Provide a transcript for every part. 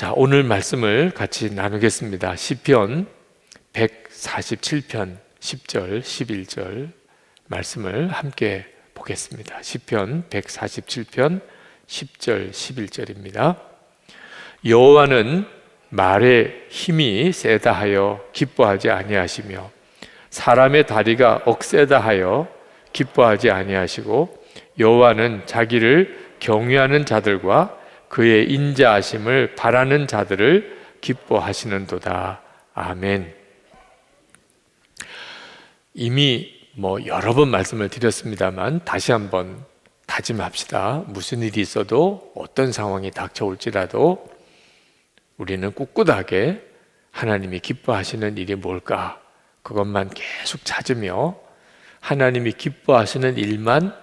자, 오늘 말씀을 같이 나누겠습니다. 시편 147편 10절, 11절 말씀을 함께 보겠습니다. 시편 147편 10절, 11절입니다. 여호와는 말에 힘이 세다 하여 기뻐하지 아니하시며 사람의 다리가 억세다 하여 기뻐하지 아니하시고 여호와는 자기를 경외하는 자들과 그의 인자하심을 바라는 자들을 기뻐하시는도다. 아멘. 이미 여러 번 말씀을 드렸습니다만 다시 한번 다짐합시다. 무슨 일이 있어도 어떤 상황이 닥쳐올지라도 우리는 꿋꿋하게 하나님이 기뻐하시는 일이 뭘까? 그것만 계속 찾으며 하나님이 기뻐하시는 일만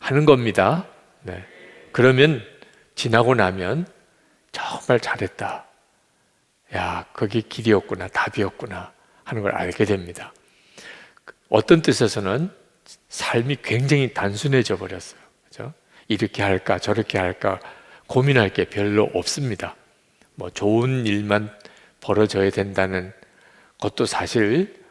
하는 겁니다. 네. 그러면 지나고 나면 정말 잘했다. 야, 그게 길이었구나, 답이었구나 하는 걸 알게 됩니다. 어떤 뜻에서는 삶이 굉장히 단순해져 버렸어요. 그렇죠? 이렇게 할까 저렇게 할까 고민할 게 별로 없습니다. 좋은 일만 벌어져야 된다는 것도 사실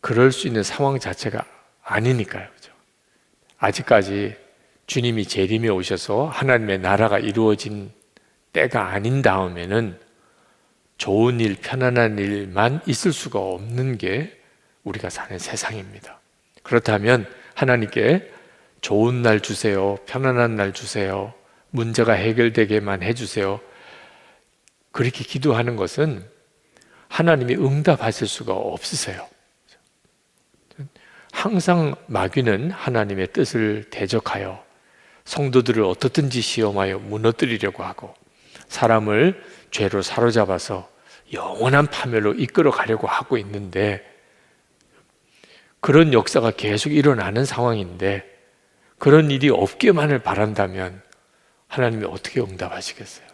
그럴 수 있는 상황 자체가 아니니까요. 그렇죠? 아직까지 주님이 재림에 오셔서 하나님의 나라가 이루어진 때가 아닌 다음에는 좋은 일, 편안한 일만 있을 수가 없는 게 우리가 사는 세상입니다. 그렇다면 하나님께 좋은 날 주세요, 편안한 날 주세요, 문제가 해결되게만 해주세요, 그렇게 기도하는 것은 하나님이 응답하실 수가 없으세요. 항상 마귀는 하나님의 뜻을 대적하여 성도들을 어떻든지 시험하여 무너뜨리려고 하고 사람을 죄로 사로잡아서 영원한 파멸로 이끌어 가려고 하고 있는데, 그런 역사가 계속 일어나는 상황인데 그런 일이 없기만을 바란다면 하나님이 어떻게 응답하시겠어요?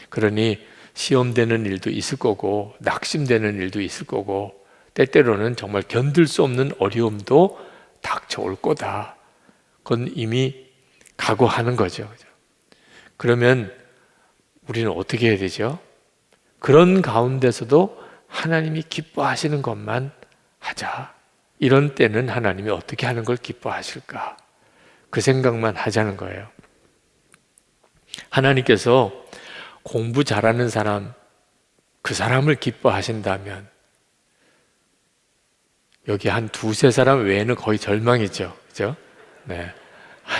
그러니 시험되는 일도 있을 거고 낙심되는 일도 있을 거고 때때로는 정말 견딜 수 없는 어려움도 닥쳐올 거다. 그건 이미 각오하는 거죠. 그러면 우리는 어떻게 해야 되죠? 그런 가운데서도 하나님이 기뻐하시는 것만 하자. 이런 때는 하나님이 어떻게 하는 걸 기뻐하실까? 그 생각만 하자는 거예요. 하나님께서 공부 잘하는 사람, 그 사람을 기뻐하신다면 여기 한 두세 사람 외에는 거의 절망이죠. 그죠? 네.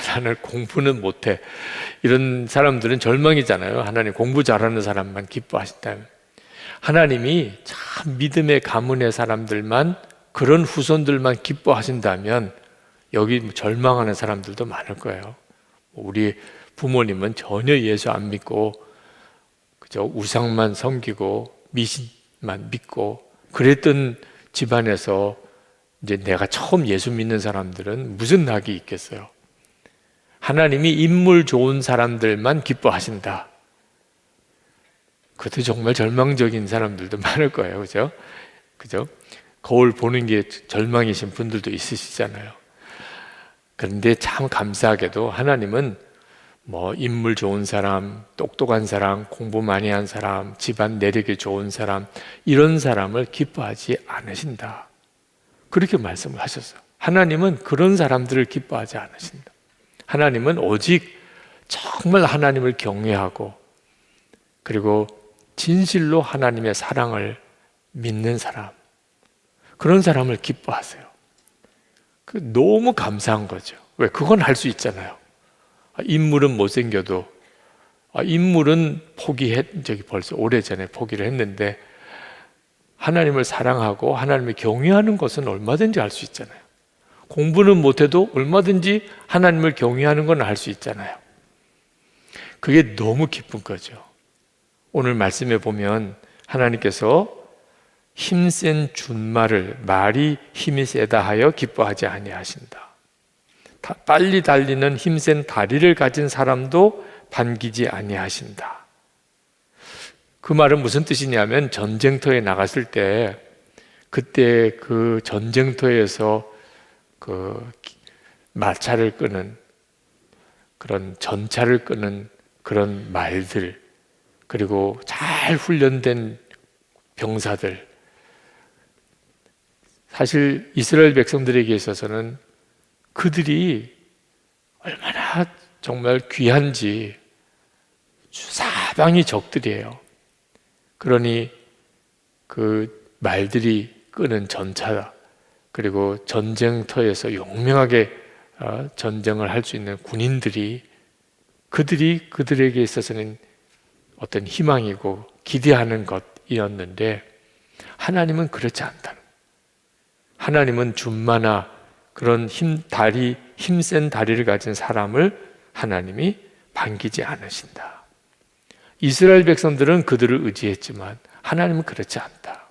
나는 공부는 못해. 이런 사람들은 절망이잖아요. 하나님 공부 잘하는 사람만 기뻐하신다면. 하나님이 참 믿음의 가문의 사람들만, 그런 후손들만 기뻐하신다면 여기 절망하는 사람들도 많을 거예요. 우리 부모님은 전혀 예수 안 믿고 그저 우상만 섬기고 미신만 믿고 그랬던 집안에서 이제 내가 처음 예수 믿는 사람들은 무슨 낙이 있겠어요? 하나님이 인물 좋은 사람들만 기뻐하신다. 그것도 정말 절망적인 사람들도 많을 거예요. 그죠? 그죠? 거울 보는 게 절망이신 분들도 있으시잖아요. 그런데 참 감사하게도 하나님은 인물 좋은 사람, 똑똑한 사람, 공부 많이 한 사람, 집안 내력이 좋은 사람, 이런 사람을 기뻐하지 않으신다. 그렇게 말씀을 하셨어요. 하나님은 그런 사람들을 기뻐하지 않으신다. 하나님은 오직 정말 하나님을 경외하고 그리고 진실로 하나님의 사랑을 믿는 사람, 그런 사람을 기뻐하세요. 너무 감사한 거죠. 왜? 그건 할 수 있잖아요. 인물은 못생겨도 인물은 저기 벌써 오래전에 포기를 했는데 하나님을 사랑하고 하나님을 경외하는 것은 얼마든지 할 수 있잖아요. 공부는 못해도 얼마든지 하나님을 경외하는 건 할 수 있잖아요. 그게 너무 기쁜 거죠. 오늘 말씀에 보면 하나님께서 힘센 준말을, 말이 힘이 세다 하여 기뻐하지 아니하신다. 빨리 달리는 힘센 다리를 가진 사람도 반기지 아니하신다. 그 말은 무슨 뜻이냐면 전쟁터에 나갔을 때 그때 그 전쟁터에서 그 마차를 끄는 그런 전차를 끄는 그런 말들, 그리고 잘 훈련된 병사들, 사실 이스라엘 백성들에게 있어서는 그들이 얼마나 정말 귀한지, 사방이 적들이에요. 그러니 그 말들이 끄는 전차, 그리고 전쟁터에서 용맹하게 전쟁을 할 수 있는 군인들이, 그들이 그들에게 있어서는 어떤 희망이고 기대하는 것이었는데, 하나님은 그렇지 않다는 거예요. 하나님은 줌마나 그런 힘센 다리를 가진 사람을 하나님이 반기지 않으신다. 이스라엘 백성들은 그들을 의지했지만 하나님은 그렇지 않다.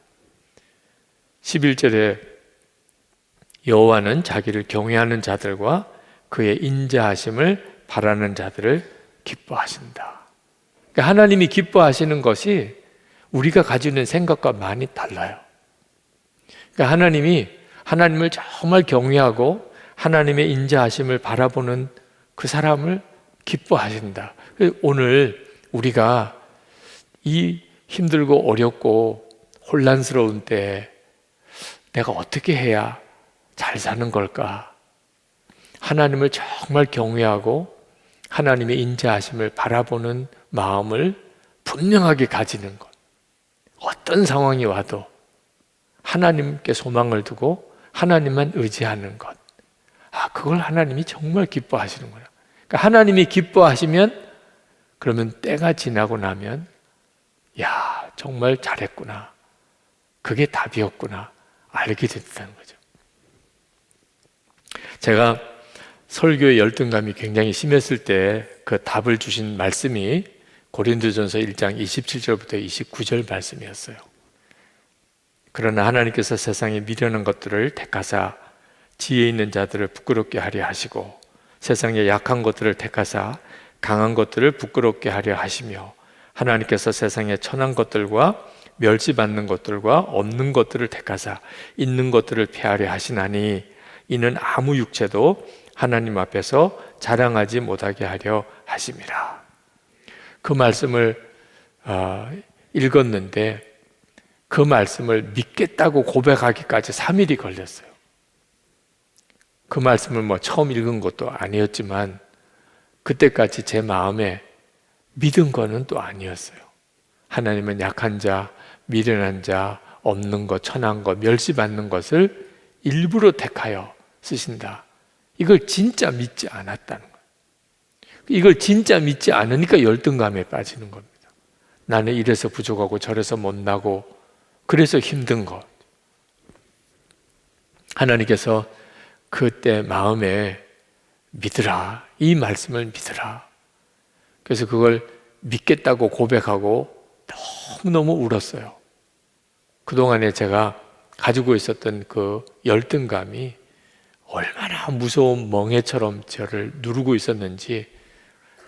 11절에 여호와는 자기를 경외하는 자들과 그의 인자하심을 바라는 자들을 기뻐하신다. 그러니까 하나님이 기뻐하시는 것이 우리가 가지고 있는 생각과 많이 달라요. 그러니까 하나님을 정말 경외하고 하나님의 인자하심을 바라보는 그 사람을 기뻐하신다. 오늘 우리가 이 힘들고 어렵고 혼란스러운 때 내가 어떻게 해야 잘 사는 걸까? 하나님을 정말 경외하고 하나님의 인자하심을 바라보는 마음을 분명하게 가지는 것. 어떤 상황이 와도 하나님께 소망을 두고 하나님만 의지하는 것. 그걸 하나님이 정말 기뻐하시는구나. 그러니까 하나님이 기뻐하시면, 그러면 때가 지나고 나면 야, 정말 잘했구나, 그게 답이었구나 알게 된다는 거죠. 제가 설교의 열등감이 굉장히 심했을 때 그 답을 주신 말씀이 고린도전서 1장 27절부터 29절 말씀이었어요. 그러나 하나님께서 세상에 미련한 것들을 택하사 지혜 있는 자들을 부끄럽게 하려 하시고 세상에 약한 것들을 택하사 강한 것들을 부끄럽게 하려 하시며 하나님께서 세상에 천한 것들과 멸시받는 것들과 없는 것들을 택하사 있는 것들을 폐하려 하시나니 이는 아무 육체도 하나님 앞에서 자랑하지 못하게 하려 하심이라. 그 말씀을 읽었는데 그 말씀을 믿겠다고 고백하기까지 3일이 걸렸어요. 그 말씀을 처음 읽은 것도 아니었지만 그때까지 제 마음에 믿은 거는 또 아니었어요. 하나님은 약한 자, 미련한 자, 없는 것, 천한 것, 멸시받는 것을 일부러 택하여 쓰신다. 이걸 진짜 믿지 않았다는 거예요. 이걸 진짜 믿지 않으니까 열등감에 빠지는 겁니다. 나는 이래서 부족하고 저래서 못나고 그래서 힘든 것. 하나님께서 그때 마음에 믿으라, 이 말씀을 믿으라. 그래서 그걸 믿겠다고 고백하고 너무너무 울었어요. 그동안에 제가 가지고 있었던 그 열등감이 얼마나 무서운 멍에처럼 저를 누르고 있었는지,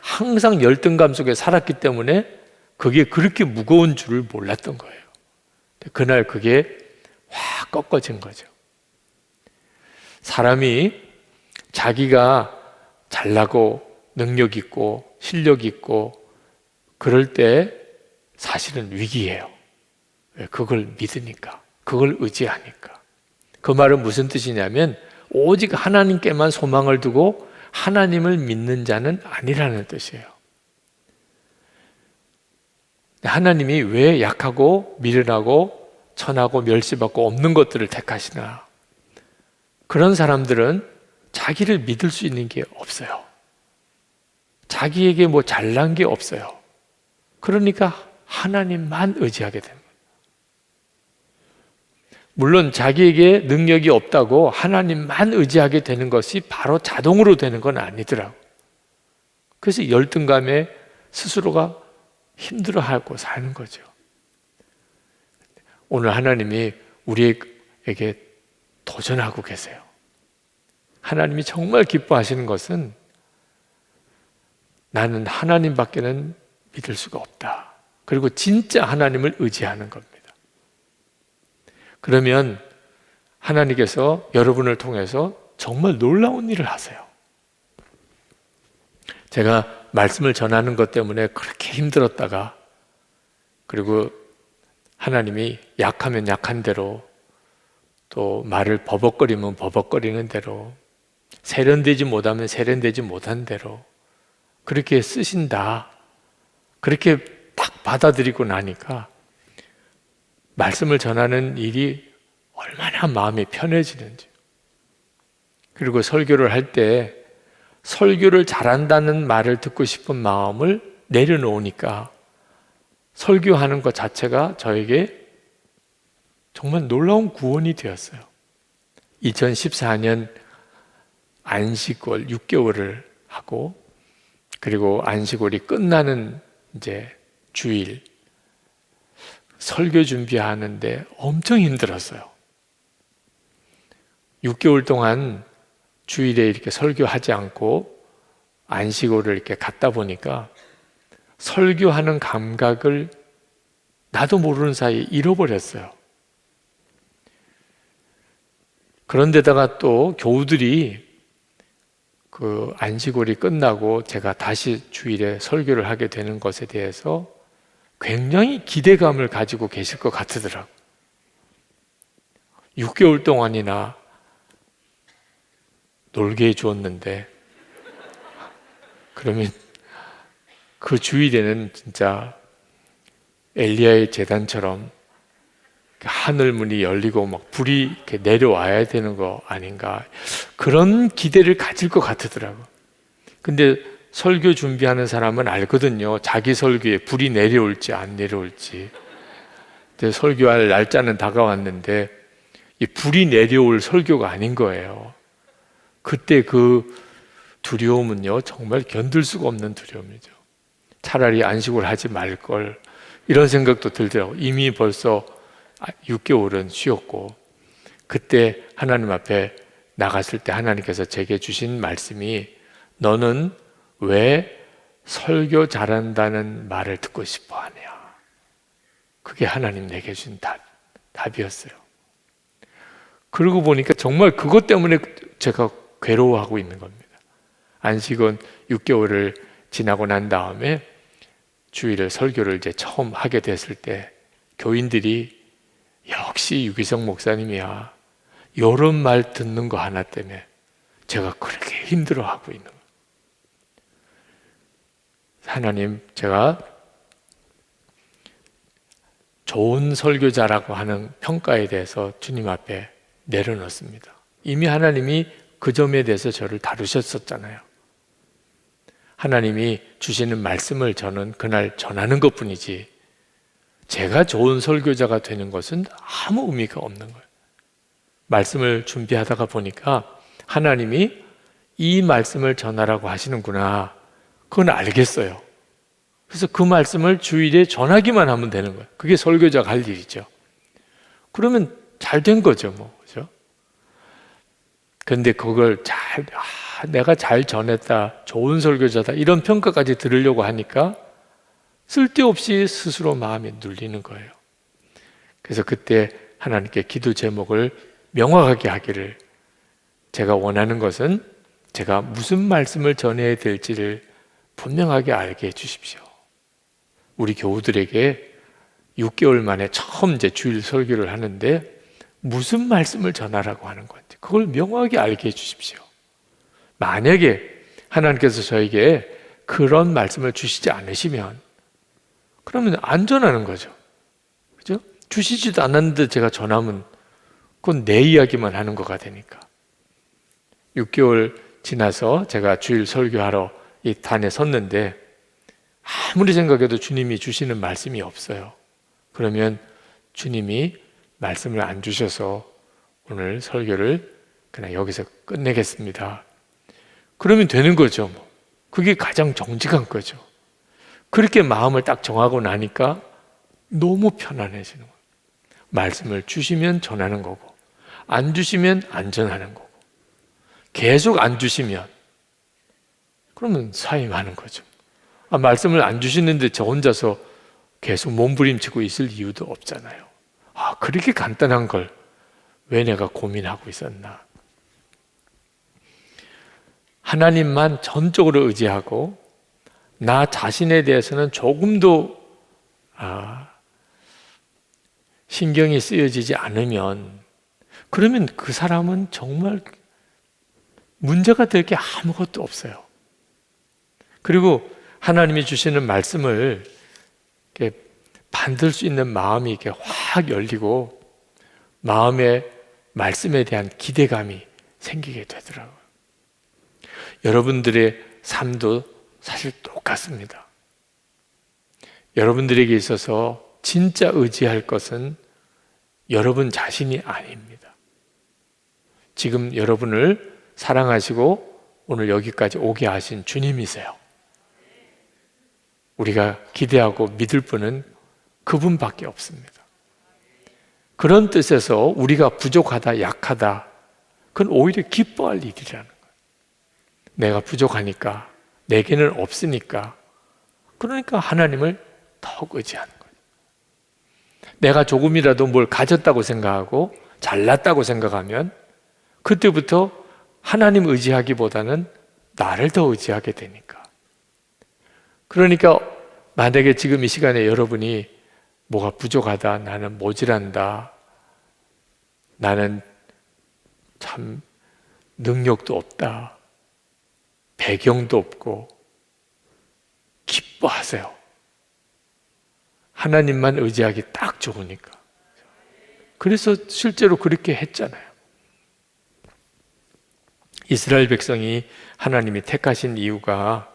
항상 열등감 속에 살았기 때문에 그게 그렇게 무거운 줄을 몰랐던 거예요. 그날 그게 확 꺾어진 거죠. 사람이 자기가 잘나고 능력 있고 실력 있고 그럴 때 사실은 위기예요. 그걸 믿으니까, 그걸 의지하니까. 그 말은 무슨 뜻이냐면 오직 하나님께만 소망을 두고 하나님을 믿는 자는 아니라는 뜻이에요. 하나님이 왜 약하고 미련하고 천하고 멸시받고 없는 것들을 택하시나? 그런 사람들은 자기를 믿을 수 있는 게 없어요. 자기에게 잘난 게 없어요. 그러니까 하나님만 의지하게 됩니다. 물론 자기에게 능력이 없다고 하나님만 의지하게 되는 것이 바로 자동으로 되는 건 아니더라고. 그래서 열등감에 스스로가 힘들어하고 사는 거죠. 오늘 하나님이 우리에게 도전하고 계세요. 하나님이 정말 기뻐하시는 것은 나는 하나님밖에는 믿을 수가 없다. 그리고 진짜 하나님을 의지하는 겁니다. 그러면 하나님께서 여러분을 통해서 정말 놀라운 일을 하세요. 제가 말씀을 전하는 것 때문에 그렇게 힘들었다가, 그리고 하나님이 약하면 약한 대로, 또 말을 버벅거리면 버벅거리는 대로, 세련되지 못하면 세련되지 못한 대로 그렇게 쓰신다, 그렇게 딱 받아들이고 나니까 말씀을 전하는 일이 얼마나 마음이 편해지는지. 그리고 설교를 할 때 설교를 잘한다는 말을 듣고 싶은 마음을 내려놓으니까 설교하는 것 자체가 저에게 정말 놀라운 구원이 되었어요. 2014년 안식월 6개월을 하고, 그리고 안식월이 끝나는 이제 주일 설교 준비하는데 엄청 힘들었어요. 6개월 동안 주일에 이렇게 설교하지 않고 안식월을 이렇게 갖다 보니까 설교하는 감각을 나도 모르는 사이에 잃어버렸어요. 그런데다가 또 교우들이 그 안식월이 끝나고 제가 다시 주일에 설교를 하게 되는 것에 대해서 굉장히 기대감을 가지고 계실 것 같더라고요. 6개월 동안이나 놀게 해주었는데, 그러면 그 주일에는 진짜 엘리야의 제단처럼 하늘 문이 열리고 막 불이 이렇게 내려와야 되는 거 아닌가, 그런 기대를 가질 것 같더라고요. 근데 설교 준비하는 사람은 알거든요. 자기 설교에 불이 내려올지 안 내려올지. 근데 설교할 날짜는 다가왔는데 이 불이 내려올 설교가 아닌 거예요. 그때 그 두려움은요, 정말 견딜 수가 없는 두려움이죠. 차라리 안식을 하지 말걸, 이런 생각도 들더라고요. 이미 벌써 6개월은 쉬었고, 그때 하나님 앞에 나갔을 때 하나님께서 제게 주신 말씀이, 너는 왜 설교 잘한다는 말을 듣고 싶어 하냐. 그게 하나님 내게 준 답이었어요. 그러고 보니까 정말 그것 때문에 제가 괴로워하고 있는 겁니다. 안식은 6개월을 지나고 난 다음에 주일에 설교를 이제 처음 하게 됐을 때 교인들이 역시 유기성 목사님이야, 이런 말 듣는 거 하나 때문에 제가 그렇게 힘들어하고 있는 거예요. 하나님, 제가 좋은 설교자라고 하는 평가에 대해서 주님 앞에 내려놓습니다. 이미 하나님이 그 점에 대해서 저를 다루셨었잖아요. 하나님이 주시는 말씀을 저는 그날 전하는 것뿐이지 제가 좋은 설교자가 되는 것은 아무 의미가 없는 거예요. 말씀을 준비하다가 보니까 하나님이 이 말씀을 전하라고 하시는구나, 그건 알겠어요. 그래서 그 말씀을 주일에 전하기만 하면 되는 거예요. 그게 설교자가 할 일이죠. 그러면 잘 된 거죠, 뭐. 그죠? 근데 그걸 내가 잘 전했다, 좋은 설교자다, 이런 평가까지 들으려고 하니까 쓸데없이 스스로 마음이 눌리는 거예요. 그래서 그때 하나님께 기도 제목을 명확하게 하기를, 제가 원하는 것은 제가 무슨 말씀을 전해야 될지를 분명하게 알게 해주십시오. 우리 교우들에게 6개월 만에 처음 이제 주일 설교를 하는데 무슨 말씀을 전하라고 하는 건지 그걸 명확하게 알게 해주십시오. 만약에 하나님께서 저에게 그런 말씀을 주시지 않으시면 그러면 안 전하는 거죠. 그죠? 주시지도 않았는데 제가 전하면 그건 내 이야기만 하는 거가 되니까. 6개월 지나서 제가 주일 설교하러 이 단에 섰는데 아무리 생각해도 주님이 주시는 말씀이 없어요. 그러면 주님이 말씀을 안 주셔서 오늘 설교를 그냥 여기서 끝내겠습니다. 그러면 되는 거죠. 뭐. 그게 가장 정직한 거죠. 그렇게 마음을 딱 정하고 나니까 너무 편안해지는 거예요. 말씀을 주시면 전하는 거고, 안 주시면 안 전하는 거고, 계속 안 주시면 그러면 사임하는 거죠. 말씀을 안 주시는데 저 혼자서 계속 몸부림치고 있을 이유도 없잖아요. 그렇게 간단한 걸 왜 내가 고민하고 있었나. 하나님만 전적으로 의지하고 나 자신에 대해서는 조금도 신경이 쓰여지지 않으면, 그러면 그 사람은 정말 문제가 될 게 아무것도 없어요. 그리고 하나님이 주시는 말씀을 이렇게 받을 수 있는 마음이 이렇게 확 열리고 마음에 말씀에 대한 기대감이 생기게 되더라고요. 여러분들의 삶도 사실 똑같습니다. 여러분들에게 있어서 진짜 의지할 것은 여러분 자신이 아닙니다. 지금 여러분을 사랑하시고 오늘 여기까지 오게 하신 주님이세요. 우리가 기대하고 믿을 분은 그분밖에 없습니다. 그런 뜻에서 우리가 부족하다, 약하다, 그건 오히려 기뻐할 일이라는 거예요. 내가 부족하니까, 내게는 없으니까, 그러니까 하나님을 더욱 의지하는 거예요. 내가 조금이라도 뭘 가졌다고 생각하고 잘났다고 생각하면 그때부터 하나님 의지하기보다는 나를 더 의지하게 되니까. 그러니까 만약에 지금 이 시간에 여러분이 뭐가 부족하다, 나는 모질한다, 나는 참 능력도 없다, 배경도 없고, 기뻐하세요. 하나님만 의지하기 딱 좋으니까. 그래서 실제로 그렇게 했잖아요. 이스라엘 백성이 하나님이 택하신 이유가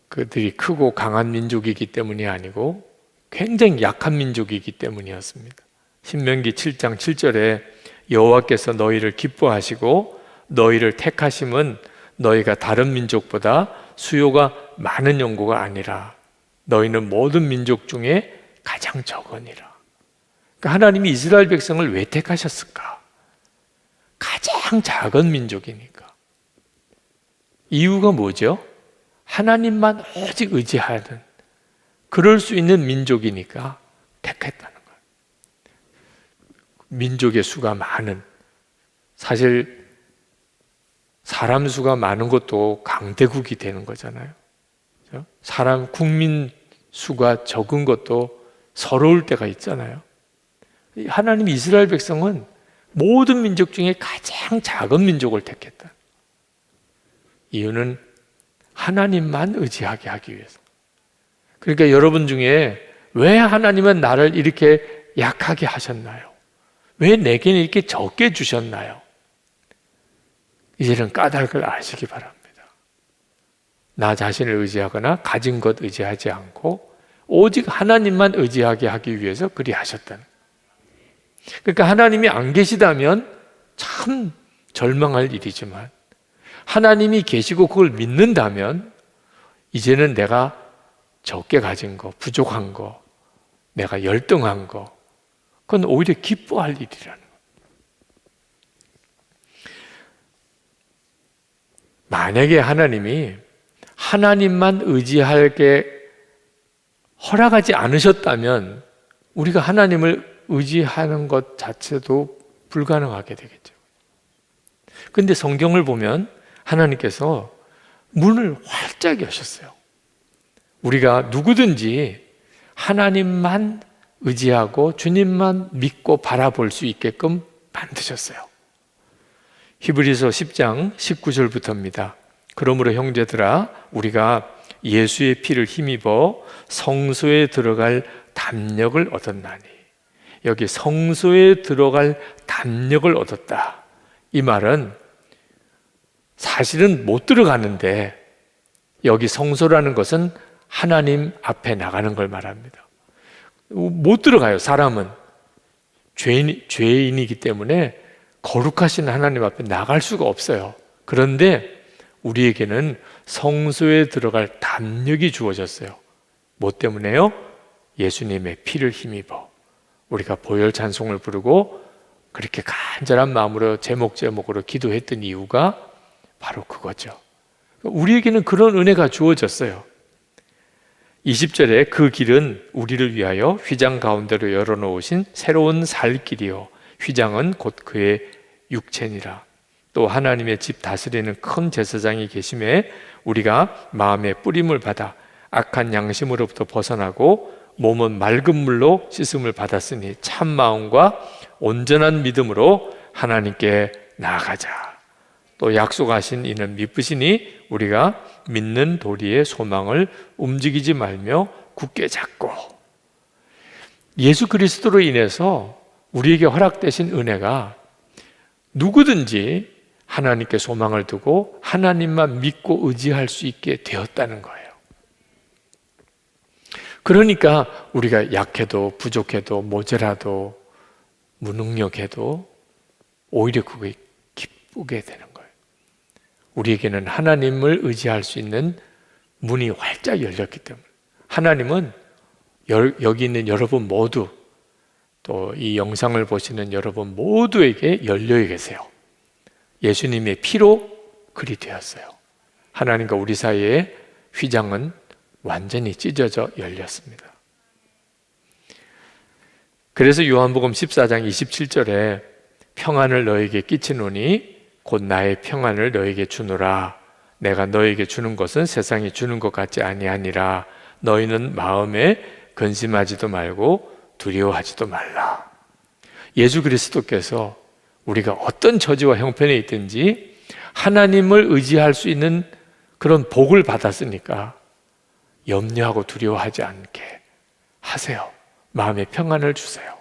그들이 크고 강한 민족이기 때문이 아니고 굉장히 약한 민족이기 때문이었습니다. 신명기 7장 7절에 여호와께서 너희를 기뻐하시고 너희를 택하심은 너희가 다른 민족보다 수요가 많은 연고가 아니라 너희는 모든 민족 중에 가장 적으니라. 그러니까 하나님이 이스라엘 백성을 왜 택하셨을까? 가장 작은 민족이니까. 이유가 뭐죠? 하나님만 오직 의지하는, 그럴 수 있는 민족이니까 택했다는 거예요. 민족의 수가 많은, 사실 사람 수가 많은 것도 강대국이 되는 거잖아요. 사람, 국민 수가 적은 것도 서러울 때가 있잖아요. 하나님 이스라엘 백성은 모든 민족 중에 가장 작은 민족을 택했다. 이유는 하나님만 의지하게 하기 위해서. 그러니까 여러분 중에 왜 하나님은 나를 이렇게 약하게 하셨나요? 왜 내게는 이렇게 적게 주셨나요? 이제는 까닭을 아시기 바랍니다. 나 자신을 의지하거나 가진 것 의지하지 않고 오직 하나님만 의지하게 하기 위해서 그리 하셨다는. 그러니까 하나님이 안 계시다면 참 절망할 일이지만 하나님이 계시고 그걸 믿는다면 이제는 내가 적게 가진 거, 부족한 거, 내가 열등한 거, 그건 오히려 기뻐할 일이라는 거예요. 만약에 하나님이 하나님만 의지하게 허락하지 않으셨다면 우리가 하나님을 의지하는 것 자체도 불가능하게 되겠죠. 그런데 성경을 보면 하나님께서 문을 활짝 여셨어요. 우리가 누구든지 하나님만 의지하고 주님만 믿고 바라볼 수 있게끔 만드셨어요. 히브리서 10장 19절부터입니다. 그러므로 형제들아 우리가 예수의 피를 힘입어 성소에 들어갈 담력을 얻었나니. 여기 성소에 들어갈 담력을 얻었다. 이 말은 사실은 못 들어가는데 여기 성소라는 것은 하나님 앞에 나가는 걸 말합니다. 못 들어가요. 사람은 죄인이기 때문에 거룩하신 하나님 앞에 나갈 수가 없어요. 그런데 우리에게는 성소에 들어갈 담력이 주어졌어요. 뭐 때문에요? 예수님의 피를 힘입어 우리가 보혈 찬송을 부르고 그렇게 간절한 마음으로 제목으로 기도했던 이유가 바로 그거죠. 우리에게는 그런 은혜가 주어졌어요. 20절에 그 길은 우리를 위하여 휘장 가운데로 열어놓으신 새로운 살 길이요 휘장은 곧 그의 육체니라. 또 하나님의 집 다스리는 큰 제사장이 계심에 우리가 마음의 뿌림을 받아 악한 양심으로부터 벗어나고 몸은 맑은 물로 씻음을 받았으니 참 마음과 온전한 믿음으로 하나님께 나아가자. 또 약속하신 이는 미쁘시니 우리가 믿는 도리의 소망을 움직이지 말며 굳게 잡고. 예수 그리스도로 인해서 우리에게 허락되신 은혜가 누구든지 하나님께 소망을 두고 하나님만 믿고 의지할 수 있게 되었다는 거예요. 그러니까 우리가 약해도 부족해도 모자라도 무능력해도 오히려 그게 기쁘게 되는 거예요. 우리에게는 하나님을 의지할 수 있는 문이 활짝 열렸기 때문에 하나님은 여기 있는 여러분 모두 또 이 영상을 보시는 여러분 모두에게 열려 계세요. 예수님의 피로 그리 되었어요. 하나님과 우리 사이의 휘장은 완전히 찢어져 열렸습니다. 그래서 요한복음 14장 27절에 평안을 너에게 끼치노니 곧 나의 평안을 너에게 주노라. 내가 너에게 주는 것은 세상이 주는 것 같지 아니하니라. 너희는 마음에 근심하지도 말고 두려워하지도 말라. 예수 그리스도께서 우리가 어떤 처지와 형편에 있든지 하나님을 의지할 수 있는 그런 복을 받았으니까 염려하고 두려워하지 않게 하세요. 마음의 평안을 주세요.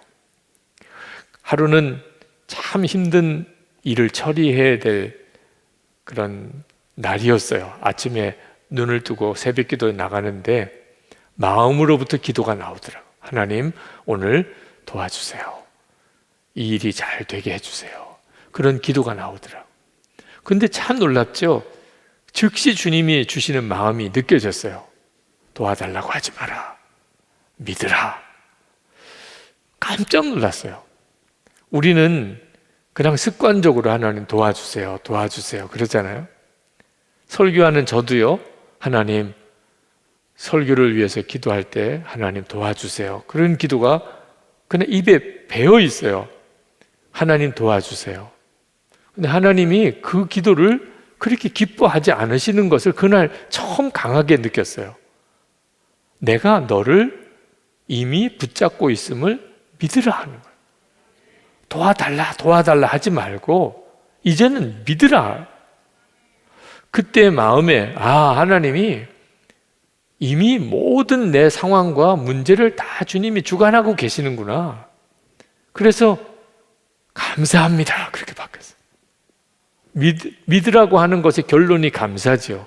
하루는 참 힘든 일을 처리해야 될 그런 날이었어요. 아침에 눈을 뜨고 새벽 기도에 나가는데 마음으로부터 기도가 나오더라고요. 하나님, 오늘 도와주세요. 이 일이 잘 되게 해주세요. 그런 기도가 나오더라고요. 근데 참 놀랍죠? 즉시 주님이 주시는 마음이 느껴졌어요. 도와달라고 하지 마라. 믿으라. 깜짝 놀랐어요. 우리는 그냥 습관적으로 하나님 도와주세요. 도와주세요. 그러잖아요. 설교하는 저도요. 하나님, 설교를 위해서 기도할 때 하나님 도와주세요. 그런 기도가 그냥 입에 배어 있어요. 하나님 도와주세요. 근데 하나님이 그 기도를 그렇게 기뻐하지 않으시는 것을 그날 처음 강하게 느꼈어요. 내가 너를 이미 붙잡고 있음을 믿으라 하는 거예요. 도와달라 하지 말고 이제는 믿으라. 그때 마음에 하나님이 이미 모든 내 상황과 문제를 다 주님이 주관하고 계시는구나. 그래서 감사합니다. 그렇게 바뀌었어요. 믿으라고 하는 것의 결론이 감사죠.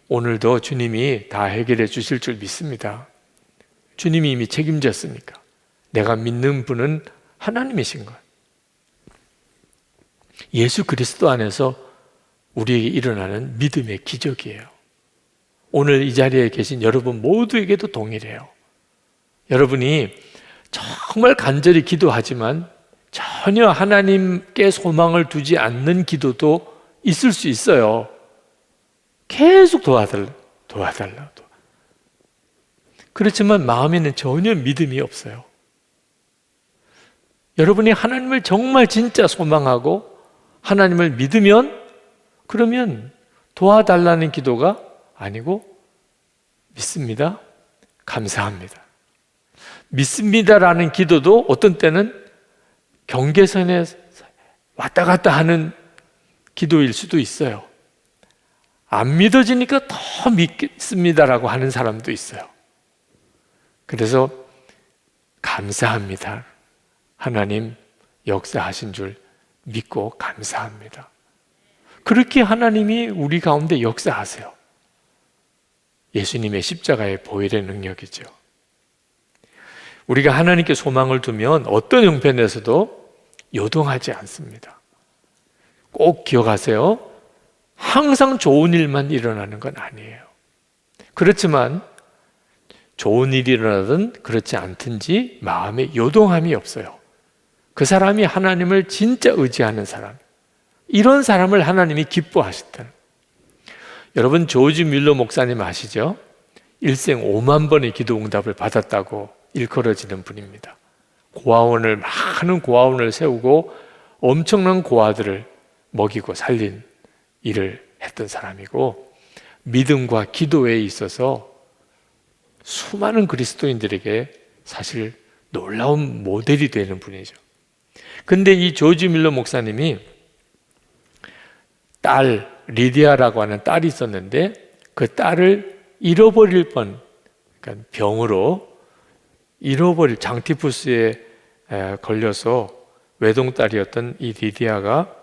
오늘도 주님이 다 해결해 주실 줄 믿습니다. 주님이 이미 책임졌으니까. 내가 믿는 분은 하나님이신 거예요. 예수 그리스도 안에서 우리에게 일어나는 믿음의 기적이에요. 오늘 이 자리에 계신 여러분 모두에게도 동일해요. 여러분이 정말 간절히 기도하지만 전혀 하나님께 소망을 두지 않는 기도도 있을 수 있어요. 계속 도와달라. 그렇지만 마음에는 전혀 믿음이 없어요. 여러분이 하나님을 정말 진짜 소망하고 하나님을 믿으면 그러면 도와달라는 기도가 아니고 믿습니다. 감사합니다. 믿습니다라는 기도도 어떤 때는 경계선에 왔다 갔다 하는 기도일 수도 있어요. 안 믿어지니까 더 믿습니다라고 하는 사람도 있어요. 그래서 감사합니다. 하나님 역사하신 줄 믿고 감사합니다. 그렇게 하나님이 우리 가운데 역사하세요. 예수님의 십자가의 보혈의 능력이죠. 우리가 하나님께 소망을 두면 어떤 형편에서도 요동하지 않습니다. 꼭 기억하세요. 항상 좋은 일만 일어나는 건 아니에요. 그렇지만 좋은 일이 일어나든 그렇지 않든지 마음에 요동함이 없어요. 그 사람이 하나님을 진짜 의지하는 사람, 이런 사람을 하나님이 기뻐하셨다는. 여러분 조지 뮬러 목사님 아시죠? 일생 5만 번의 기도 응답을 받았다고 일컬어지는 분입니다. 많은 고아원을 세우고 엄청난 고아들을 먹이고 살린 일을 했던 사람이고, 믿음과 기도에 있어서 수많은 그리스도인들에게 사실 놀라운 모델이 되는 분이죠. 근데 이 조지 밀러 목사님이 딸 리디아라고 하는 딸이 있었는데 그 딸을 잃어버릴 그러니까 병으로 장티푸스에 걸려서 외동딸이었던 이 리디아가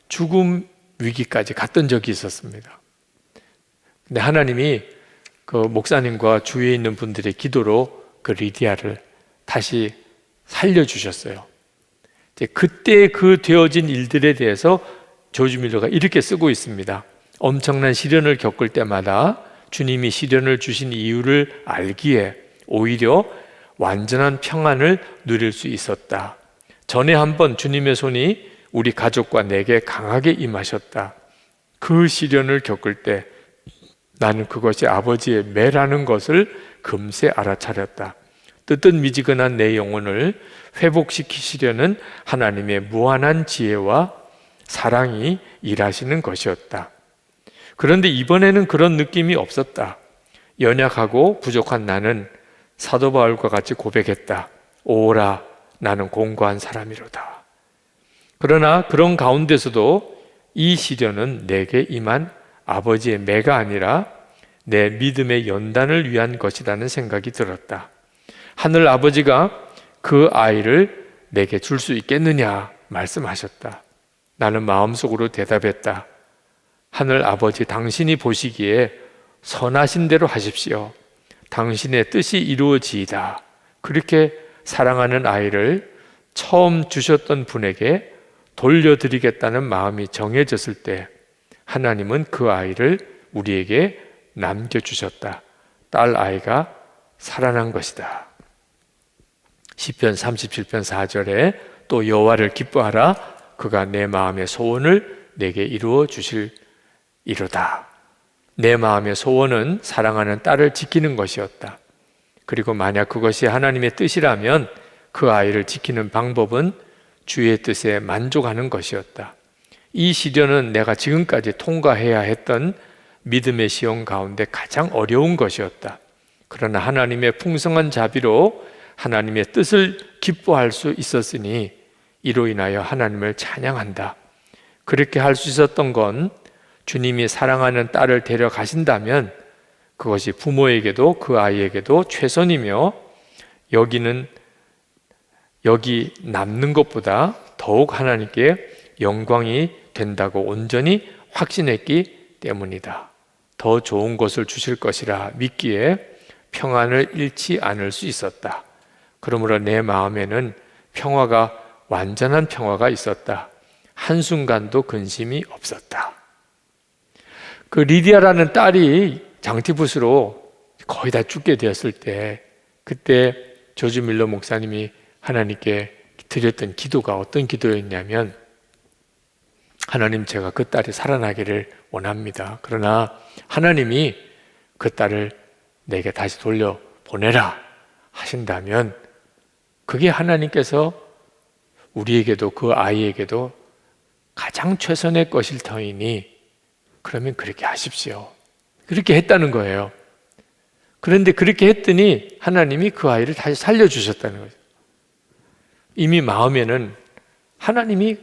죽음 위기까지 갔던 적이 있었습니다. 근데 하나님이 그 목사님과 주위에 있는 분들의 기도로 그 리디아를 다시 살려주셨어요. 그때 그 되어진 일들에 대해서 조지 밀러가 이렇게 쓰고 있습니다. 엄청난 시련을 겪을 때마다 주님이 시련을 주신 이유를 알기에 오히려 완전한 평안을 누릴 수 있었다. 전에 한번 주님의 손이 우리 가족과 내게 강하게 임하셨다. 그 시련을 겪을 때 나는 그것이 아버지의 매라는 것을 금세 알아차렸다. 뜨뜻미지근한 내 영혼을 회복시키시려는 하나님의 무한한 지혜와 사랑이 일하시는 것이었다. 그런데 이번에는 그런 느낌이 없었다. 연약하고 부족한 나는 사도 바울과 같이 고백했다. 오라, 나는 공고한 사람이로다. 그러나 그런 가운데서도 이 시련은 내게 임한 아버지의 매가 아니라 내 믿음의 연단을 위한 것이라는 생각이 들었다. 하늘 아버지가 그 아이를 내게 줄 수 있겠느냐 말씀하셨다. 나는 마음속으로 대답했다. 하늘 아버지, 당신이 보시기에 선하신 대로 하십시오. 당신의 뜻이 이루어지이다. 그렇게 사랑하는 아이를 처음 주셨던 분에게 돌려드리겠다는 마음이 정해졌을 때 하나님은 그 아이를 우리에게 남겨주셨다. 딸 아이가 살아난 것이다. 시편 37편 4절에 또 여호와를 기뻐하라. 그가 내 마음의 소원을 내게 이루어 주시리로다. 내 마음의 소원은 사랑하는 딸을 지키는 것이었다. 그리고 만약 그것이 하나님의 뜻이라면 그 아이를 지키는 방법은 주의 뜻에 만족하는 것이었다. 이 시련은 내가 지금까지 통과해야 했던 믿음의 시험 가운데 가장 어려운 것이었다. 그러나 하나님의 풍성한 자비로 하나님의 뜻을 기뻐할 수 있었으니 이로 인하여 하나님을 찬양한다. 그렇게 할 수 있었던 건 주님이 사랑하는 딸을 데려가신다면 그것이 부모에게도 그 아이에게도 최선이며 여기 남는 것보다 더욱 하나님께 영광이 된다고 온전히 확신했기 때문이다. 더 좋은 것을 주실 것이라 믿기에 평안을 잃지 않을 수 있었다. 그러므로 내 마음에는 완전한 평화가 있었다. 한순간도 근심이 없었다. 그 리디아라는 딸이 장티푸스로 거의 다 죽게 되었을 때 그때 조지 밀러 목사님이 하나님께 드렸던 기도가 어떤 기도였냐면 하나님, 제가 그 딸이 살아나기를 원합니다. 그러나 하나님이 그 딸을 내게 다시 돌려보내라 하신다면 그게 하나님께서 우리에게도 그 아이에게도 가장 최선의 것일 터이니 그러면 그렇게 하십시오. 그렇게 했다는 거예요. 그런데 그렇게 했더니 하나님이 그 아이를 다시 살려주셨다는 거죠. 이미 마음에는 하나님이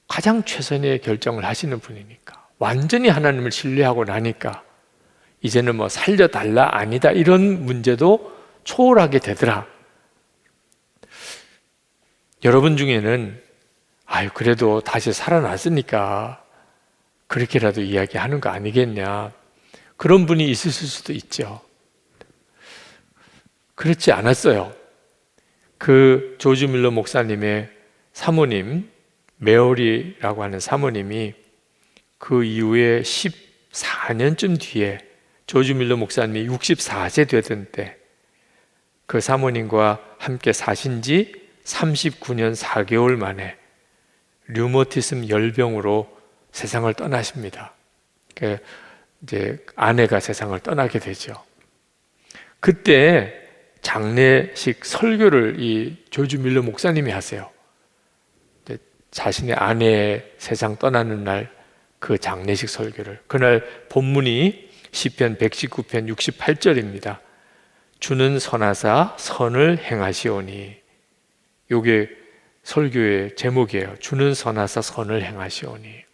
가장 최선의 결정을 하시는 분이니까, 완전히 하나님을 신뢰하고 나니까 이제는 뭐 살려달라 아니다 이런 문제도 초월하게 되더라. 여러분 중에는 그래도 다시 살아났으니까 그렇게라도 이야기하는 거 아니겠냐, 그런 분이 있으실 수도 있죠. 그렇지 않았어요. 그 조지 밀러 목사님의 사모님 메어리라고 하는 사모님이 그 이후에 14년쯤 뒤에 조지 밀러 목사님이 64세 되던 때 그 사모님과 함께 사신 지 39년 4개월 만에 류머티즘 열병으로 세상을 떠나십니다. 이제 아내가 세상을 떠나게 되죠. 그때 장례식 설교를 이 조지 밀러 목사님이 하세요. 자신의 아내의 세상 떠나는 날 그 장례식 설교를, 그날 본문이 시편 119편 68절입니다. 주는 선하사 선을 행하시오니. 요게 설교의 제목이에요. 주는 선하사 선을 행하시오니.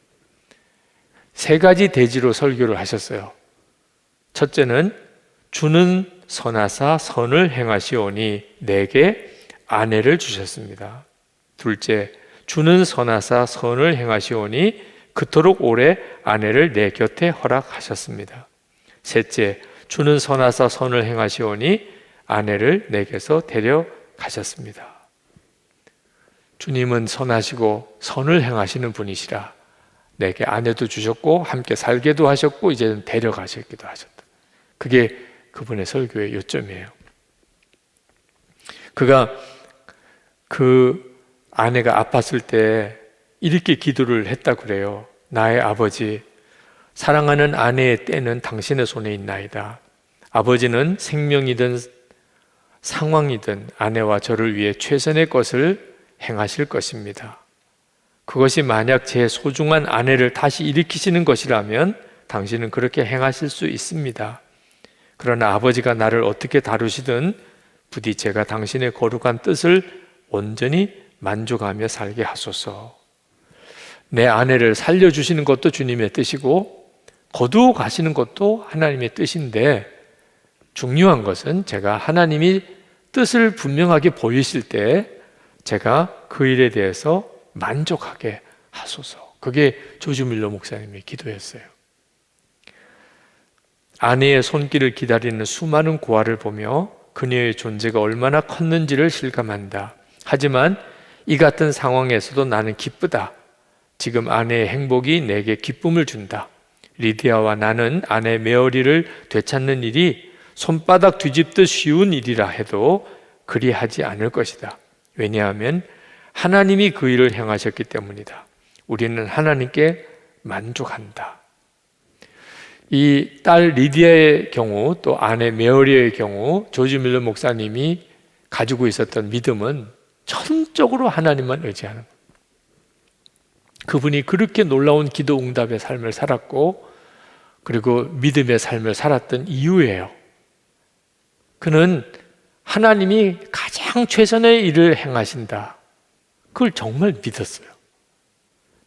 세 가지 대지로 설교를 하셨어요. 첫째는 주는 선하사 선을 행하시오니 내게 아내를 주셨습니다. 둘째, 주는 선하사 선을 행하시오니 그토록 오래 아내를 내 곁에 허락하셨습니다. 셋째, 주는 선하사 선을 행하시오니 아내를 내게서 데려가셨습니다. 주님은 선하시고 선을 행하시는 분이시라 내게 아내도 주셨고 함께 살게도 하셨고 이제는 데려가셨기도 하셨다. 그게 그분의 설교의 요점이에요. 그가 그 아내가 아팠을 때 이렇게 기도를 했다고 그래요. 나의 아버지, 사랑하는 아내의 때는 당신의 손에 있나이다. 아버지는 생명이든 상황이든 아내와 저를 위해 최선의 것을 행하실 것입니다. 그것이 만약 제 소중한 아내를 다시 일으키시는 것이라면 당신은 그렇게 행하실 수 있습니다. 그러나 아버지가 나를 어떻게 다루시든 부디 제가 당신의 거룩한 뜻을 온전히 만족하며 살게 하소서. 내 아내를 살려주시는 것도 주님의 뜻이고 거두어 가시는 것도 하나님의 뜻인데 중요한 것은 제가 하나님이 뜻을 분명하게 보이실 때 제가 그 일에 대해서 만족하게 하소서. 그게 조지 밀러 목사님의 기도였어요. 아내의 손길을 기다리는 수많은 고아를 보며 그녀의 존재가 얼마나 컸는지를 실감한다. 하지만 이 같은 상황에서도 나는 기쁘다. 지금 아내의 행복이 내게 기쁨을 준다. 리디아와 나는 아내 메어리를 되찾는 일이 손바닥 뒤집듯 쉬운 일이라 해도 그리하지 않을 것이다. 왜냐하면 하나님이 그 일을 행하셨기 때문이다. 우리는 하나님께 만족한다. 이 딸 리디아의 경우 또 아내 메어리의 경우 조지 밀러 목사님이 가지고 있었던 믿음은 전적으로 하나님만 의지하는 거예요. 그분이 그렇게 놀라운 기도 응답의 삶을 살았고 그리고 믿음의 삶을 살았던 이유예요. 그는 하나님이 가장 최선의 일을 행하신다. 그걸 정말 믿었어요.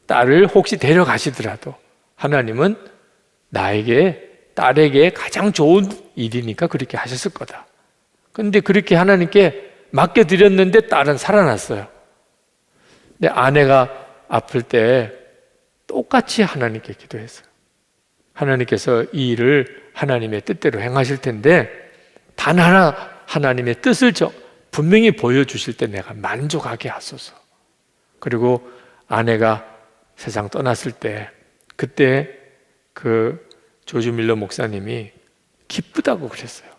딸을 혹시 데려가시더라도 하나님은 딸에게 가장 좋은 일이니까 그렇게 하셨을 거다. 그런데 그렇게 하나님께 맡겨드렸는데 딸은 살아났어요. 근데 아내가 아플 때 똑같이 하나님께 기도했어요. 하나님께서 이 일을 하나님의 뜻대로 행하실 텐데 단 하나 하나님의 뜻을 분명히 보여주실 때 내가 만족하게 하소서. 그리고 아내가 세상 떠났을 때 그때 그 조지 밀러 목사님이 기쁘다고 그랬어요.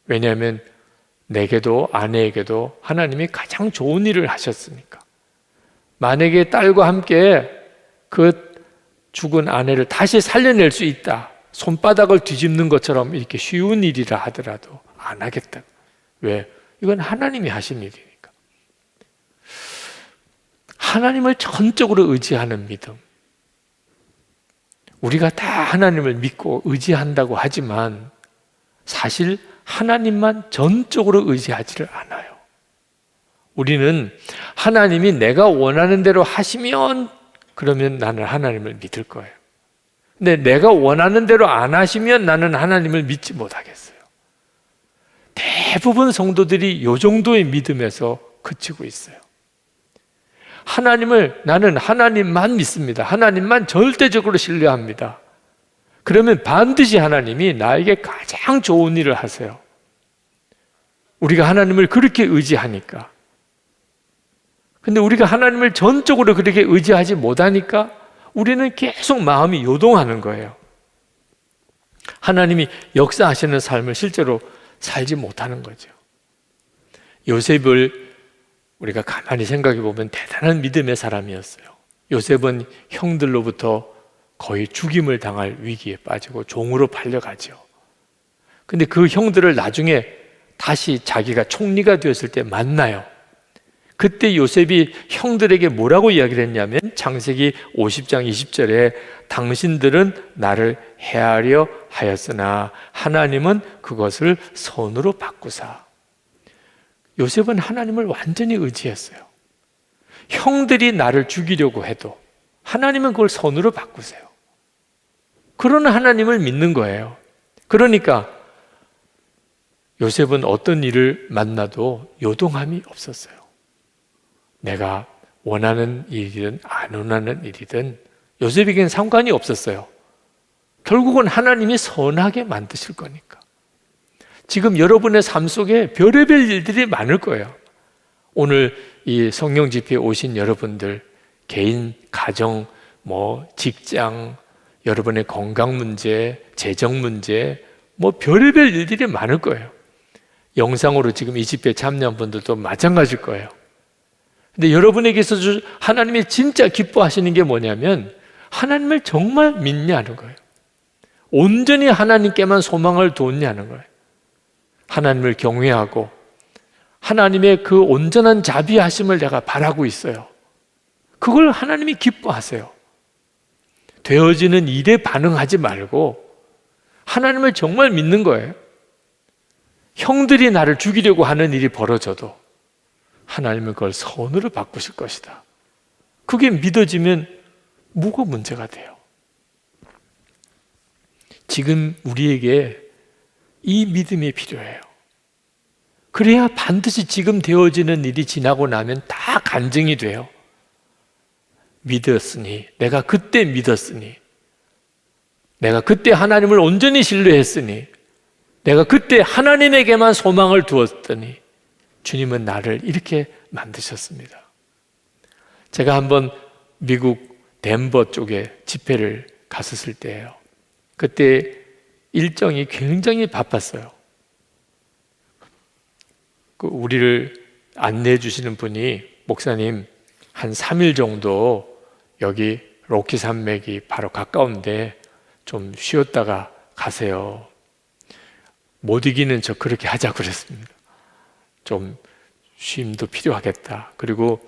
왜냐하면 내게도 아내에게도 하나님이 가장 좋은 일을 하셨으니까. 만약에 딸과 함께 그 죽은 아내를 다시 살려낼 수 있다. 손바닥을 뒤집는 것처럼 이렇게 쉬운 일이라 하더라도 안 하겠다. 왜? 이건 하나님이 하신 일이니까. 하나님을 전적으로 의지하는 믿음. 우리가 다 하나님을 믿고 의지한다고 하지만 사실 하나님만 전적으로 의지하지를 않아요. 우리는 하나님이 내가 원하는 대로 하시면 그러면 나는 하나님을 믿을 거예요. 근데 내가 원하는 대로 안 하시면 나는 하나님을 믿지 못하겠어요. 대부분 성도들이 이 정도의 믿음에서 그치고 있어요. 나는 하나님만 믿습니다. 하나님만 절대적으로 신뢰합니다. 그러면 반드시 하나님이 나에게 가장 좋은 일을 하세요. 우리가 하나님을 그렇게 의지하니까. 근데 우리가 하나님을 전적으로 그렇게 의지하지 못하니까 우리는 계속 마음이 요동하는 거예요. 하나님이 역사하시는 삶을 실제로 살지 못하는 거죠. 요셉을 우리가 가만히 생각해 보면 대단한 믿음의 사람이었어요. 요셉은 형들로부터 거의 죽임을 당할 위기에 빠지고 종으로 팔려가죠. 근데 그 형들을 나중에 다시 자기가 총리가 되었을 때 만나요. 그때 요셉이 형들에게 뭐라고 이야기를 했냐면 창세기 50장 20절에 당신들은 나를 해하려 하였으나 하나님은 그것을 손으로 바꾸사. 요셉은 하나님을 완전히 의지했어요. 형들이 나를 죽이려고 해도 하나님은 그걸 손으로 바꾸세요. 그런 하나님을 믿는 거예요. 그러니까 요셉은 어떤 일을 만나도 요동함이 없었어요. 내가 원하는 일이든 안 원하는 일이든 요셉에게는 상관이 없었어요. 결국은 하나님이 선하게 만드실 거니까. 지금 여러분의 삶 속에 별의별 일들이 많을 거예요. 오늘 이 성령 집회에 오신 여러분들, 개인, 가정, 직장, 여러분의 건강 문제, 재정 문제, 별의별 일들이 많을 거예요. 영상으로 지금 이 집회에 참여한 분들도 마찬가지일 거예요. 근데 여러분에게서 하나님이 진짜 기뻐하시는 게 뭐냐면 하나님을 정말 믿냐는 거예요. 온전히 하나님께만 소망을 뒀냐는 거예요. 하나님을 경외하고 하나님의 그 온전한 자비하심을 내가 바라고 있어요. 그걸 하나님이 기뻐하세요. 되어지는 일에 반응하지 말고 하나님을 정말 믿는 거예요. 형들이 나를 죽이려고 하는 일이 벌어져도 하나님은 그걸 선으로 바꾸실 것이다. 그게 믿어지면 뭐가 문제가 돼요? 지금 우리에게 이 믿음이 필요해요. 그래야 반드시 지금 되어지는 일이 지나고 나면 다 간증이 돼요. 믿었으니, 내가 그때 믿었으니, 내가 그때 하나님을 온전히 신뢰했으니, 내가 그때 하나님에게만 소망을 두었더니 주님은 나를 이렇게 만드셨습니다. 제가 한번 미국 덴버 쪽에 집회를 갔었을 때예요. 그때 일정이 굉장히 바빴어요. 우리를 안내해 주시는 분이 목사님 한 3일 정도 여기 로키 산맥이 바로 가까운데 좀 쉬었다가 가세요. 못 이기는 저 그렇게 하자고 그랬습니다. 좀 쉼도 필요하겠다. 그리고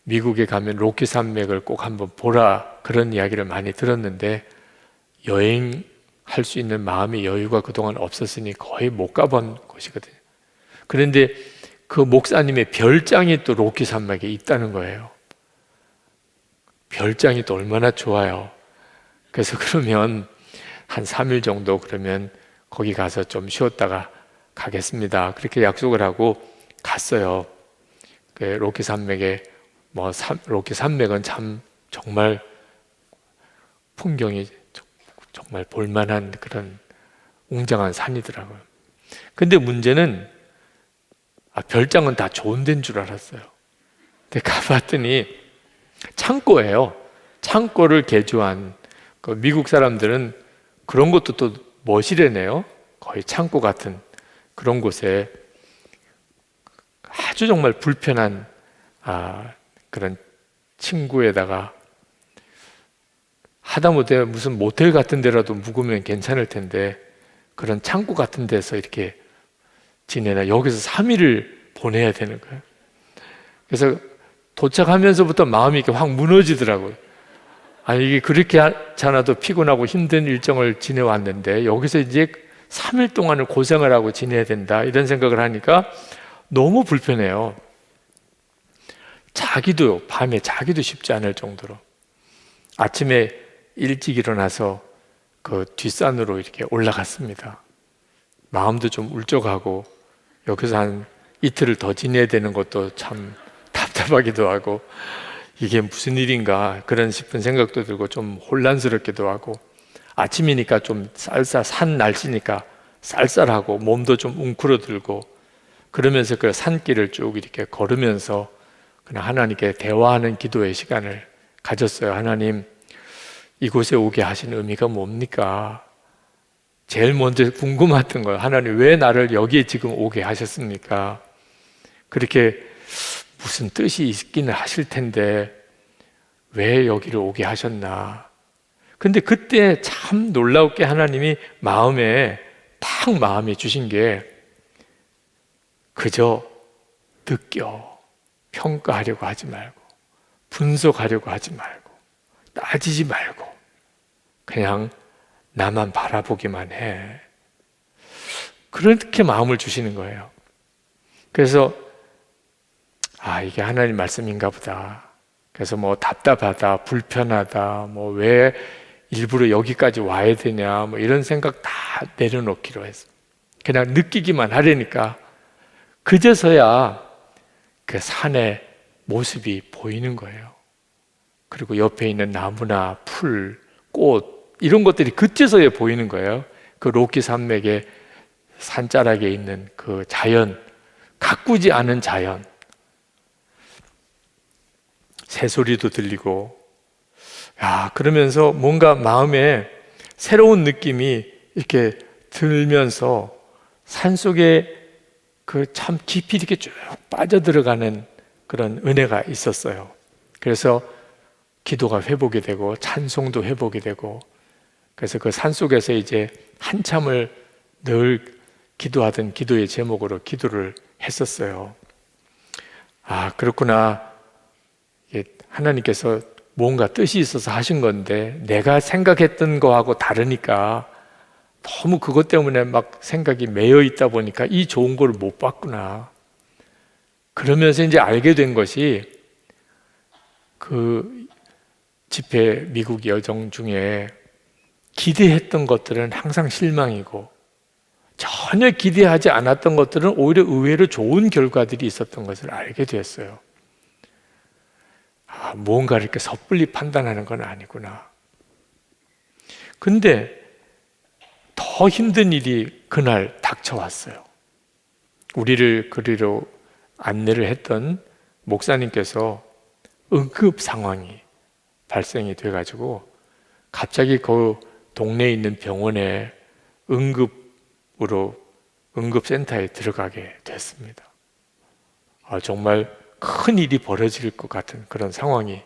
미국에 가면 로키 산맥을 꼭 한번 보라 그런 이야기를 많이 들었는데 여행할 수 있는 마음의 여유가 그동안 없었으니 거의 못 가본 곳이거든요. 그런데 그 목사님의 별장이 또 로키 산맥에 있다는 거예요. 별장이 또 얼마나 좋아요. 그래서 그러면 한 3일 정도 그러면 거기 가서 좀 쉬었다가 가겠습니다. 그렇게 약속을 하고 갔어요. 그 로키 산맥에 로키 산맥은 참 정말 풍경이 정말 볼만한 그런 웅장한 산이더라고요. 근데 문제는 별장은 다 좋은 데인 줄 알았어요. 근데 가봤더니 창고예요. 창고를 개조한 미국 사람들은 그런 것도 또 멋이래네요. 거의 창고 같은 그런 곳에 아주 정말 불편한 그런 층고에다가 하다못해 무슨 모텔 같은 데라도 묵으면 괜찮을 텐데 그런 창고 같은 데서 이렇게 지내나 여기서 3일을 보내야 되는 거예요. 그래서 도착하면서부터 마음이 이렇게 확 무너지더라고요. 아니 이게 그렇게 않아도 피곤하고 힘든 일정을 지내왔는데 여기서 이제 3일 동안을 고생을 하고 지내야 된다 이런 생각을 하니까 너무 불편해요. 밤에 자기도 쉽지 않을 정도로. 아침에 일찍 일어나서 그 뒷산으로 이렇게 올라갔습니다. 마음도 좀 울적하고 여기서 한 이틀을 더 지내야 되는 것도 참 답답하기도 하고 이게 무슨 일인가 그런 싶은 생각도 들고 좀 혼란스럽기도 하고 아침이니까 좀 산 날씨니까 쌀쌀하고 몸도 좀 웅크러들고 그러면서 그 산길을 쭉 이렇게 걸으면서 그냥 하나님께 대화하는 기도의 시간을 가졌어요. 하나님, 이곳에 오게 하신 의미가 뭡니까? 제일 먼저 궁금했던 거예요. 하나님, 왜 나를 여기에 지금 오게 하셨습니까? 그렇게 무슨 뜻이 있기는 하실 텐데 왜 여기를 오게 하셨나? 근데 그때 참 놀라웠게 하나님이 마음에 주신 게 그저 느껴. 평가하려고 하지 말고, 분석하려고 하지 말고, 따지지 말고, 그냥 나만 바라보기만 해. 그렇게 마음을 주시는 거예요. 그래서 이게 하나님 말씀인가 보다. 그래서 뭐 답답하다, 불편하다, 뭐 왜 일부러 여기까지 와야 되냐, 뭐 이런 생각 다 내려놓기로 했어. 그냥 느끼기만 하려니까 그제서야 그 산의 모습이 보이는 거예요. 그리고 옆에 있는 나무나 풀, 꽃 이런 것들이 그제서야 보이는 거예요. 그 로키 산맥의 산자락에 있는 그 자연, 가꾸지 않은 자연, 새소리도 들리고, 그러면서 뭔가 마음에 새로운 느낌이 이렇게 들면서 산속에 그 참 깊이 이렇게 쭉 빠져들어가는 그런 은혜가 있었어요. 그래서 기도가 회복이 되고 찬송도 회복이 되고, 그래서 그 산속에서 이제 한참을 늘 기도하던 기도의 제목으로 기도를 했었어요. 그렇구나. 하나님께서 뭔가 뜻이 있어서 하신 건데 내가 생각했던 거하고 다르니까 너무 그것 때문에 막 생각이 매여 있다 보니까 이 좋은 걸 못 봤구나. 그러면서 이제 알게 된 것이 그 집회 미국 여정 중에 기대했던 것들은 항상 실망이고 전혀 기대하지 않았던 것들은 오히려 의외로 좋은 결과들이 있었던 것을 알게 되었어요. 무언가를 이렇게 섣불리 판단하는 건 아니구나. 근데 더 힘든 일이 그날 닥쳐왔어요. 우리를 그리로 안내를 했던 목사님께서 응급 상황이 발생이 돼가지고 갑자기 그 동네에 있는 병원에 응급센터에 들어가게 됐습니다. 정말 큰 일이 벌어질 것 같은 그런 상황이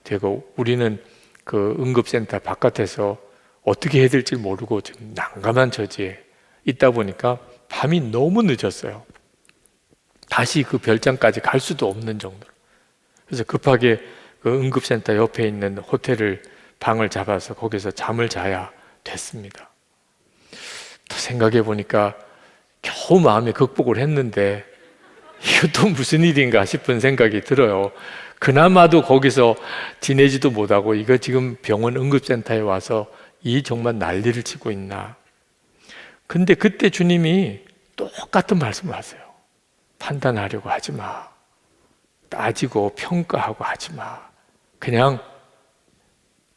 되고, 우리는 그 응급센터 바깥에서 어떻게 해야 될지 모르고 좀 난감한 처지에 있다 보니까 밤이 너무 늦었어요. 다시 그 별장까지 갈 수도 없는 정도로. 그래서 급하게 그 응급센터 옆에 있는 호텔을 방을 잡아서 거기서 잠을 자야 됐습니다. 또 생각해 보니까 겨우 마음에 극복을 했는데 이것도 무슨 일인가 싶은 생각이 들어요. 그나마도 거기서 지내지도 못하고 이거 지금 병원 응급센터에 와서 이 정말 난리를 치고 있나. 근데 그때 주님이 똑같은 말씀을 하세요. 판단하려고 하지 마. 따지고 평가하고 하지 마. 그냥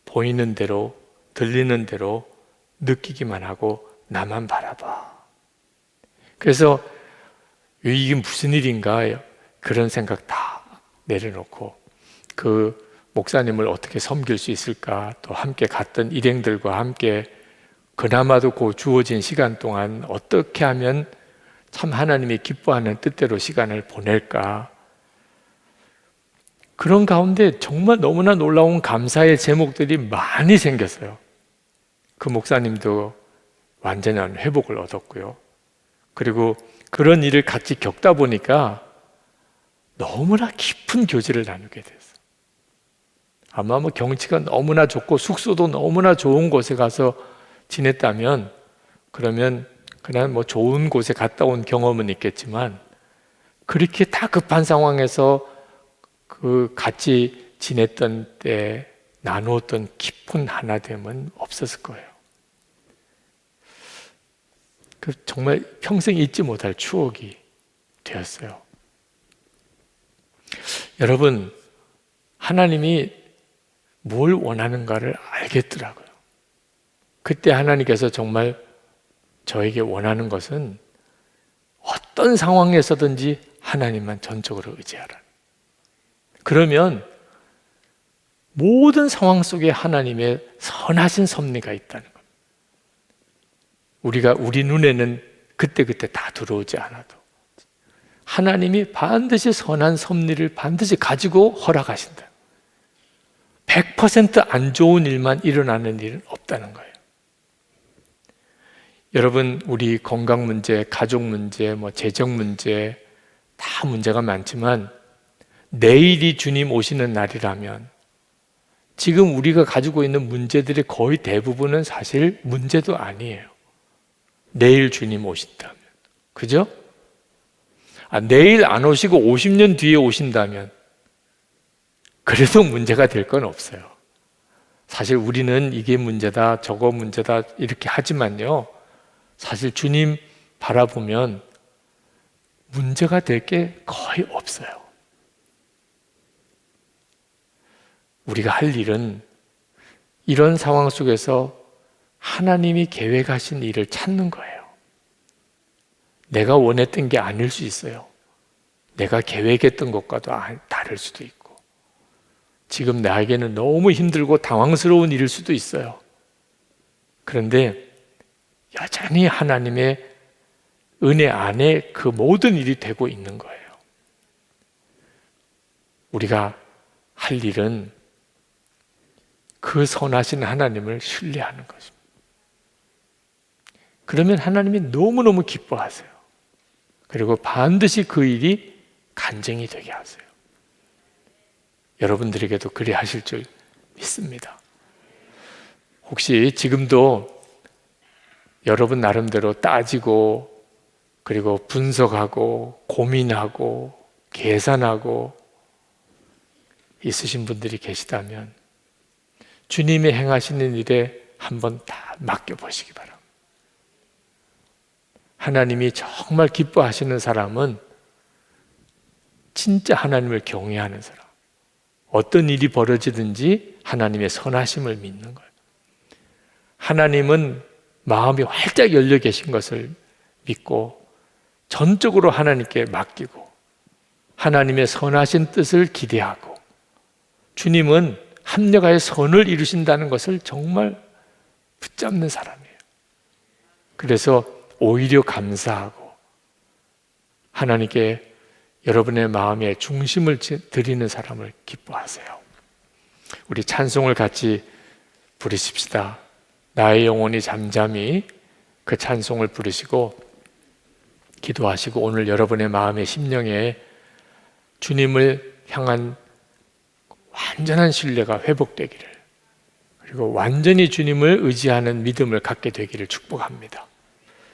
보이는 대로, 들리는 대로 느끼기만 하고 나만 바라봐. 그래서 이게 무슨 일인가 그런 생각 다 내려놓고 그 목사님을 어떻게 섬길 수 있을까, 또 함께 갔던 일행들과 함께 그나마도 그 주어진 시간 동안 어떻게 하면 참 하나님이 기뻐하는 뜻대로 시간을 보낼까, 그런 가운데 정말 너무나 놀라운 감사의 제목들이 많이 생겼어요. 그 목사님도 완전한 회복을 얻었고요. 그리고 그런 일을 같이 겪다 보니까 너무나 깊은 교제를 나누게 됐어요. 아마 뭐 경치가 너무나 좋고 숙소도 너무나 좋은 곳에 가서 지냈다면 그러면 그냥 뭐 좋은 곳에 갔다 온 경험은 있겠지만 그렇게 다 급한 상황에서 그 같이 지냈던 때 나누었던 깊은 하나됨은 없었을 거예요. 그 정말 평생 잊지 못할 추억이 되었어요. 여러분, 하나님이 뭘 원하는가를 알겠더라고요. 그때 하나님께서 정말 저에게 원하는 것은 어떤 상황에서든지 하나님만 전적으로 의지하라. 그러면 모든 상황 속에 하나님의 선하신 섭리가 있다는 겁니다. 우리 눈에는 그때그때 다 들어오지 않아도 하나님이 반드시 선한 섭리를 반드시 가지고 허락하신다. 100% 안 좋은 일만 일어나는 일은 없다는 거예요. 여러분, 우리 건강 문제, 가족 문제, 재정 문제 다 문제가 많지만 내일이 주님 오시는 날이라면 지금 우리가 가지고 있는 문제들의 거의 대부분은 사실 문제도 아니에요. 내일 주님 오신다면. 그죠? 내일 안 오시고 50년 뒤에 오신다면 그래도 문제가 될 건 없어요. 사실 우리는 이게 문제다, 저거 문제다 이렇게 하지만요. 사실 주님 바라보면 문제가 될 게 거의 없어요. 우리가 할 일은 이런 상황 속에서 하나님이 계획하신 일을 찾는 거예요. 내가 원했던 게 아닐 수 있어요. 내가 계획했던 것과도 다를 수도 있고, 지금 나에게는 너무 힘들고 당황스러운 일일 수도 있어요. 그런데 여전히 하나님의 은혜 안에 그 모든 일이 되고 있는 거예요. 우리가 할 일은 그 선하신 하나님을 신뢰하는 것입니다. 그러면 하나님이 너무너무 기뻐하세요. 그리고 반드시 그 일이 간증이 되게 하세요. 여러분들에게도 그리 하실 줄 믿습니다. 혹시 지금도 여러분 나름대로 따지고 그리고 분석하고 고민하고 계산하고 있으신 분들이 계시다면 주님이 행하시는 일에 한번 다 맡겨보시기 바랍니다. 하나님이 정말 기뻐하시는 사람은 진짜 하나님을 경외하는 사람, 어떤 일이 벌어지든지 하나님의 선하심을 믿는 거예요. 하나님은 마음이 활짝 열려 계신 것을 믿고 전적으로 하나님께 맡기고 하나님의 선하신 뜻을 기대하고 주님은 합력하여 선을 이루신다는 것을 정말 붙잡는 사람이에요. 그래서 오히려 감사하고 하나님께 여러분의 마음의 중심을 드리는 사람을 기뻐하세요. 우리 찬송을 같이 부르십시다. 나의 영혼이 잠잠히 그 찬송을 부르시고 기도하시고 오늘 여러분의 마음의 심령에 주님을 향한 완전한 신뢰가 회복되기를, 그리고 완전히 주님을 의지하는 믿음을 갖게 되기를 축복합니다.